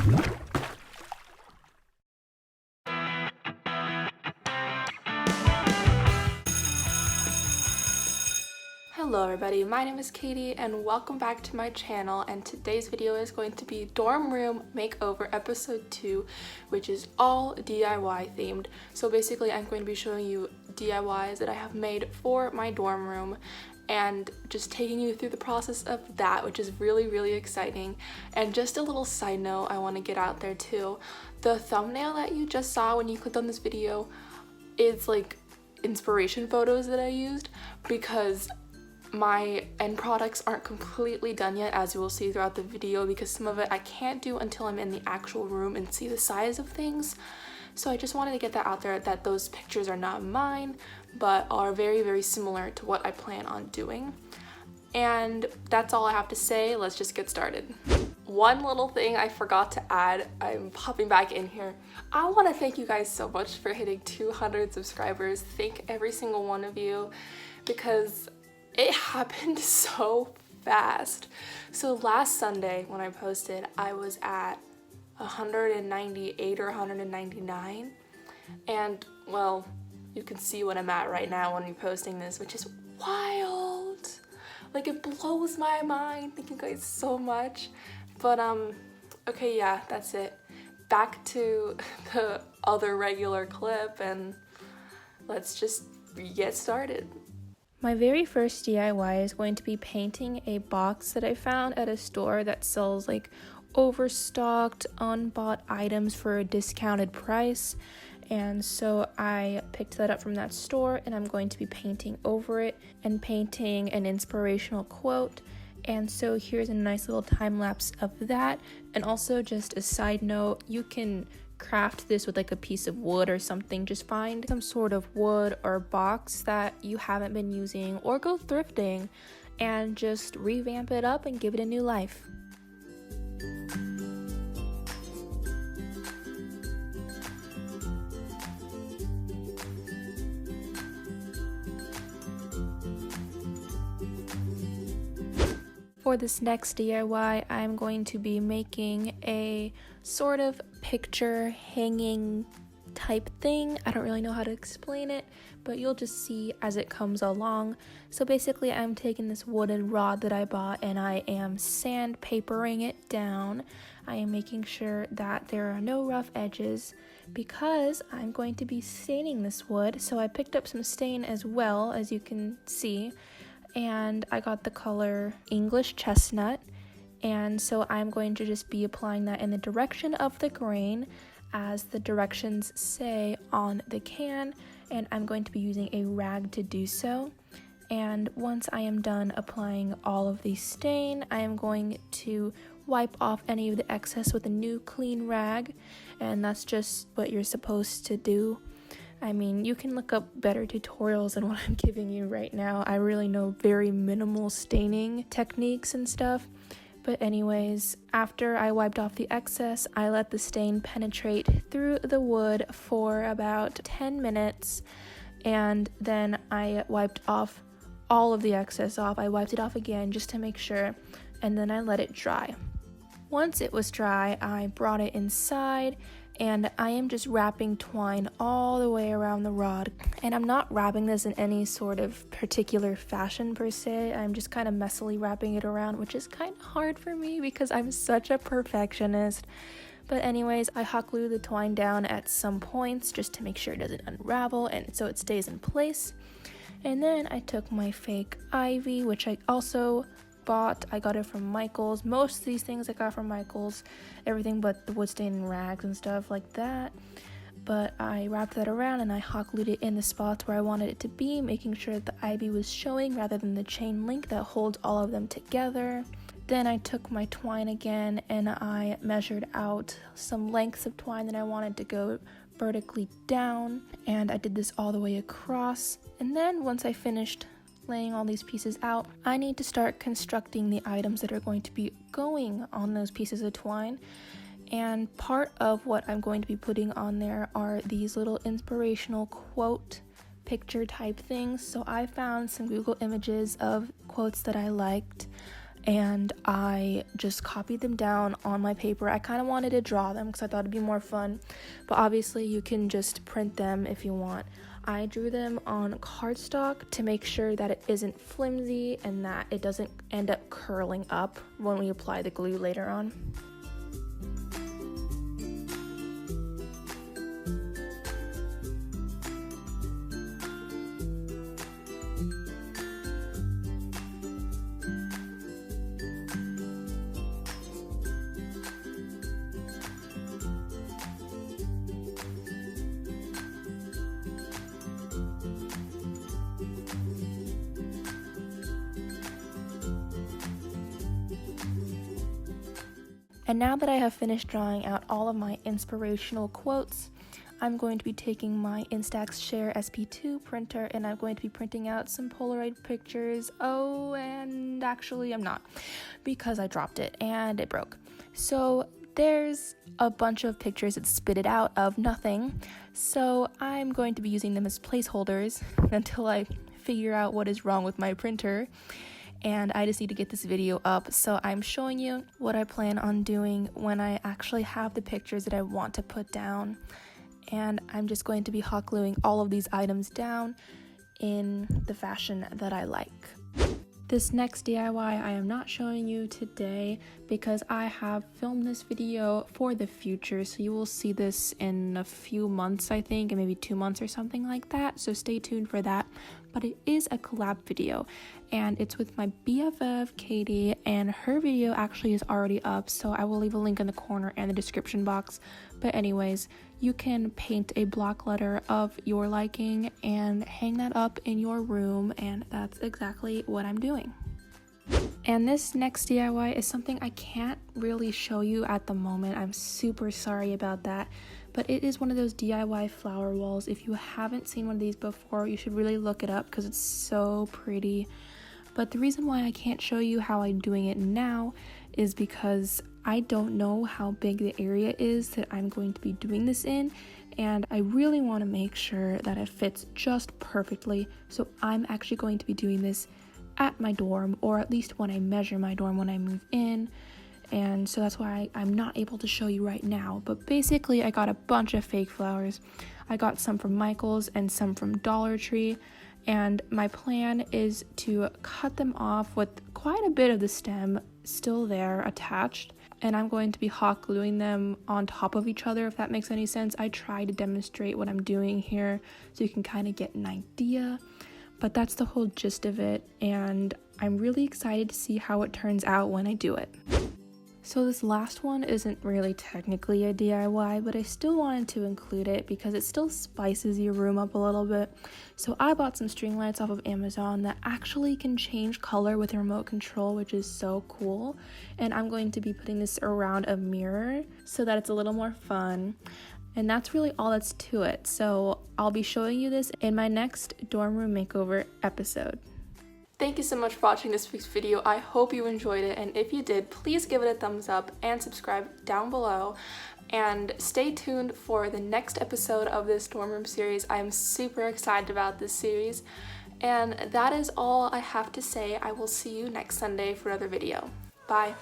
Hello everybody, my name is Katie and welcome back to my channel, and today's video is going to be dorm room makeover episode 2, which is all DIY themed. So basically I'm going to be showing you DIYs that I have made for my dorm room and just taking you through the process of that, which is really exciting. And just a little side note I want to get out there too. The thumbnail that you just saw when you clicked on this video is like inspiration photos that I used because my end products aren't completely done yet, as you will see throughout the video, because some of it I can't do until I'm in the actual room and see the size of things. So I just wanted to get that out there, that those pictures are not mine but are very similar to what I plan on doing. And that's all I have to say. Let's just get started. One little thing I forgot to add, I'm popping back in here. I want to thank you guys so much for hitting 200 subscribers. Thank every single one of you, because it happened so fast. So last Sunday when I posted, I was at 198 or 199, and well, you can see what I'm at right now when I'm posting this, which is wild. Like, it blows my mind. Thank you guys so much. But okay, yeah, that's it. Back to the other regular clip, and let's just get started. My very first DIY is going to be painting a box that I found at a store that sells like overstocked, unbought items for a discounted price. And so I picked that up from that store, and I'm going to be painting over it and painting an inspirational quote. And so here's a nice little time lapse of that. And also, just a side note, you can craft this with like a piece of wood or something. Just find some sort of wood or box that you haven't been using, or go thrifting and just revamp it up and give it a new life. For this next DIY, I'm going to be making a sort of picture hanging type thing. I don't really know how to explain it, but you'll just see as it comes along. So basically, I'm taking this wooden rod that I bought and I am sandpapering it down. I am making sure that there are no rough edges because I'm going to be staining this wood. So I picked up some stain as well, as you can see. And I got the color English Chestnut, and so I'm going to just be applying that in the direction of the grain as the directions say on the can, and I'm going to be using a rag to do so. And once I am done applying all of the stain, I am going to wipe off any of the excess with a new clean rag, and that's just what you're supposed to do. I mean, you can look up better tutorials than what I'm giving you right now. I really know very minimal staining techniques and stuff. But anyways, after I wiped off the excess, I let the stain penetrate through the wood for about 10 minutes. And then I wiped off all of the excess off. I wiped it off again just to make sure. And then I let it dry. Once it was dry, I brought it inside, and I am just wrapping twine all the way around the rod. And I'm not wrapping this in any sort of particular fashion per se. I'm just kind of messily wrapping it around, which is kind of hard for me because I'm such a perfectionist. But anyways, I hot glue the twine down at some points just to make sure it doesn't unravel and so it stays in place. And then I took my fake ivy, which I also bought. I got it from Michael's. Most of these things I got from Michael's, everything but the wood stain and rags and stuff like that. But I wrapped that around and I hot glued it in the spots where I wanted it to be, making sure that the ivy was showing rather than the chain link that holds all of them together. Then I took my twine again and I measured out some lengths of twine that I wanted to go vertically down, and I did this all the way across. And then once I finished laying all these pieces out, I need to start constructing the items that are going to be going on those pieces of twine. And part of what I'm going to be putting on there are these little inspirational quote picture type things. So I found some Google images of quotes that I liked, and I just copied them down on my paper. I kind of wanted to draw them because I thought it'd be more fun, but obviously you can just print them if you want. I drew them on cardstock to make sure that it isn't flimsy and that it doesn't end up curling up when we apply the glue later on. And now that I have finished drawing out all of my inspirational quotes, I'm going to be taking my Instax Share SP2 printer and I'm going to be printing out some Polaroid pictures. Oh, and actually I'm not, because I dropped it and it broke. So there's a bunch of pictures that spit it out of nothing. So I'm going to be using them as placeholders until I figure out what is wrong with my printer. And I just need to get this video up, so I'm showing you what I plan on doing when I actually have the pictures that I want to put down. And I'm just going to be hot gluing all of these items down in the fashion that I like. This next DIY I am not showing you today because I have filmed this video for the future, so you will see this in a few months, I think, and maybe 2 months or something like that, so stay tuned for that. But it is a collab video and it's with my BFF Katie, and her video actually is already up, so I will leave a link in the corner and the description box. But anyways, you can paint a block letter of your liking and hang that up in your room, and that's exactly what I'm doing. And this next DIY is something I can't really show you at the moment. I'm super sorry about that, but it is one of those DIY flower walls. If you haven't seen one of these before, you should really look it up because it's so pretty. But the reason why I can't show you how I'm doing it now is because I don't know how big the area is that I'm going to be doing this in, and I really want to make sure that it fits just perfectly. So I'm actually going to be doing this at my dorm, or at least when I measure my dorm when I move in. And so that's why I'm not able to show you right now. But basically I got a bunch of fake flowers. I got some from Michael's and some from Dollar Tree, and my plan is to cut them off with quite a bit of the stem still there attached, and I'm going to be hot gluing them on top of each other, if that makes any sense. I try to demonstrate what I'm doing here so you can kind of get an idea, but that's the whole gist of it, and I'm really excited to see how it turns out when I do it. So this last one isn't really technically a DIY, but I still wanted to include it because it still spices your room up a little bit. So I bought some string lights off of Amazon that actually can change color with a remote control, which is so cool. And I'm going to be putting this around a mirror so that it's a little more fun. And that's really all that's to it. So I'll be showing you this in my next dorm room makeover episode. Thank you so much for watching this week's video. I hope you enjoyed it, and if you did, please give it a thumbs up and subscribe down below. And stay tuned for the next episode of this dorm room series. I am super excited about this series. And that is all I have to say. I will see you next Sunday for another video. Bye.